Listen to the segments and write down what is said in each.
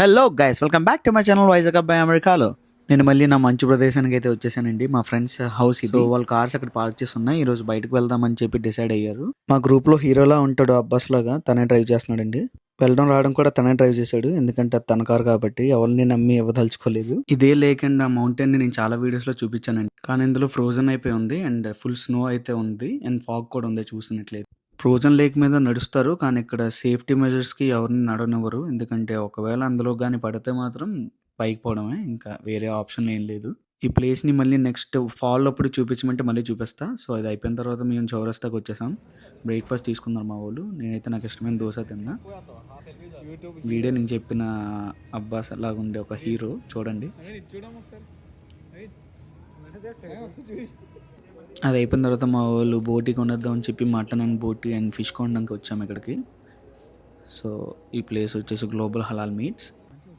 Hello guys, welcome back to my channel Vizag అబ్బాయి అమెరికాలో. నేను మళ్ళీ నా మంచి ప్రదేశానికి అయితే వచ్చేసానండి. మా ఫ్రెండ్స్ హౌస్ ఇది. సో వాళ్ళ కార్స్ అక్కడ పార్క్ చేసి ఉన్నాయి. ఈ రోజు బయటకు వెళ్దామని చెప్పి డిసైడ్ అయ్యారు. మా గ్రూప్ లో హీరోలా ఉంటాడు అబ్బాస్ లాగా, తనే డ్రైవ్ చేస్తున్నాడండి. వెళ్ళడం రావడం కూడా తనే డ్రైవ్ చేశాడు, ఎందుకంటే అది తన కార్ కాబట్టి ఎవరిని నమ్మి ఇవ్వదలుచుకోలేదు. ఇదే లేక్ అండ్ ఆ మౌంటైన్ ని నేను చాలా వీడియోస్ లో చూపించానండి, కానీ ఇందులో ఫ్రోజన్ అయిపోయి ఉంది అండ్ ఫుల్ స్నో అయితే ఉంది అండ్ ఫాగ్ కూడా ఉంది చూసినట్లయితే. ఫ్రోజన్ లేక్ మీద నడుస్తారు, కానీ ఇక్కడ సేఫ్టీ మెజర్స్కి ఎవరిని నడవనివ్వరు. ఎందుకంటే ఒకవేళ అందులో కానీ పడితే మాత్రం పైకి పోవడమే, ఇంకా వేరే ఆప్షన్ ఏం లేదు. ఈ ప్లేస్ని మళ్ళీ నెక్స్ట్ ఫాల్ అప్పుడు చూపించమంటే మళ్ళీ చూపిస్తా. సో అది అయిపోయిన తర్వాత మేము చౌరస్తాకి వచ్చేసాం. బ్రేక్ఫాస్ట్ తీసుకున్నారు మా వాళ్ళు. నేనైతే నాకు ఇష్టమైన దోశ తిన్నా. వీడియో నేను చెప్పిన అబ్బాస్ లాగా ఉండే ఒక హీరో చూడండి. అది అయిపోయిన తర్వాత మా వాళ్ళు బోటి కొనేద్దాం అని చెప్పి మటన్ అండ్ బోటి అండ్ ఫిష్ కొనడానికి వచ్చాము ఇక్కడికి. సో ఈ ప్లేస్ వచ్చేసి గ్లోబల్ హలాల్ మీట్స్.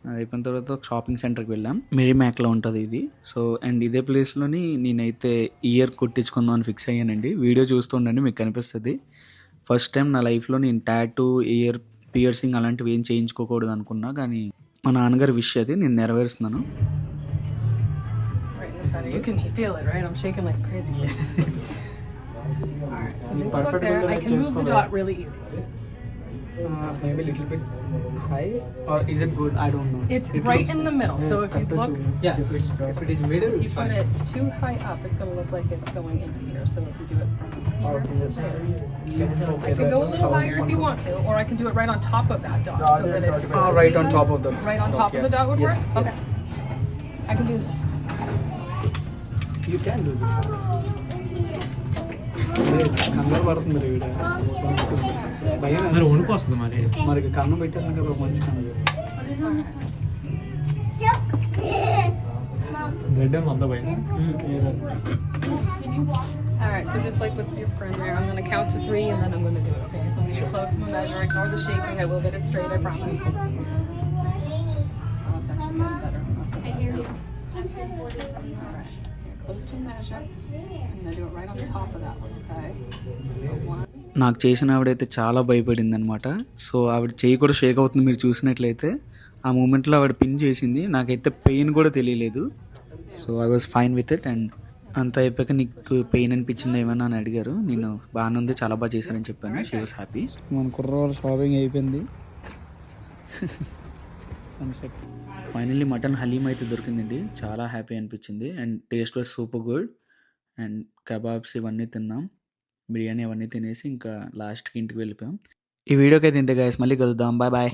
అది అయిపోయిన తర్వాత షాపింగ్ సెంటర్కి వెళ్ళాం. మెరీమ్యాక్లో ఉంటుంది ఇది. సో అండ్ ఇదే ప్లేస్లోని నేనైతే ఇయర్ కొట్టించుకుందాం అని ఫిక్స్ అయ్యానండి. వీడియో చూస్తుండండి, మీకు కనిపిస్తుంది. ఫస్ట్ టైం నా లైఫ్లో నేను టాటూ, ఇయర్ పియర్సింగ్ అలాంటివి ఏం చేయించుకోకూడదు అనుకున్నా, కానీ మా నాన్నగారి విష్ అది నేను నెరవేరుస్తున్నాను. You can feel it, right? I'm shaking like crazy. Alright, so you look there. I can move the dot really easy. Maybe a little bit high, or is it good? I don't know. It's right in the middle. So if you look, Yeah, if it is middle, you it's put fine. it too high up, it's going to look like it's going into here. So if you do it from here to there, I can go a little higher if you want to, or I can do it right on top of that dot, so that it's Right on top of the. right on top of the dot would work. Okay, I can do this. You can do this. కంగారు పడుతుంది వీడ భయం మరి వణుకు వస్తుంది. మరి కన్ను పెట్టాను కదా మంచి కన్ను రెడ్ అంత భయం. Alright, so just like with your friend there, I'm going to count to 3 and then I'm going to do it, okay? So I'm going to get close, I'm going to measure, ignore the shaking, I will get it straight, I promise. Oh, it's actually getting better. That's okay. I hear you. Alright, get close to measure. I'm going to do it right on top of that one, okay? So 1. నాకు చేసిన ఆవిడైతే చాలా భయపడింది అనమాట. So ఆవిడ చేయి కూడా షేక్ అవుతుంది మీరు చూసినట్లయితే. ఆ మూమెంట్లో ఆవిడ పిన్ చేసింది, నాకైతే పెయిన్ కూడా తెలియలేదు. So I was fine with it. And అంత అయిపోయాక నీకు పెయిన్ అనిపించింది ఏమన్నా అని అడిగారు. నేను బాగానే ఉంది, చాలా బాగా చేశానని చెప్పాను. She was happy. మన కుర్రవాళ్ళ షాపింగ్ అయిపోయింది. ఫైనల్లీ మటన్ హలీం అయితే దొరికిందండి, చాలా హ్యాపీ అనిపించింది. And taste was super good. And kebabs ఇవన్నీ తిన్నాం, బిర్యానీ అవన్నీ తినేసి ఇంకా లాస్ట్కి ఇంటికి వెళ్ళిపోయాం. ఈ వీడియోకి అయితే ఇంతే గైస్, మళ్ళీ కలుద్దాం, బాయ్ బాయ్.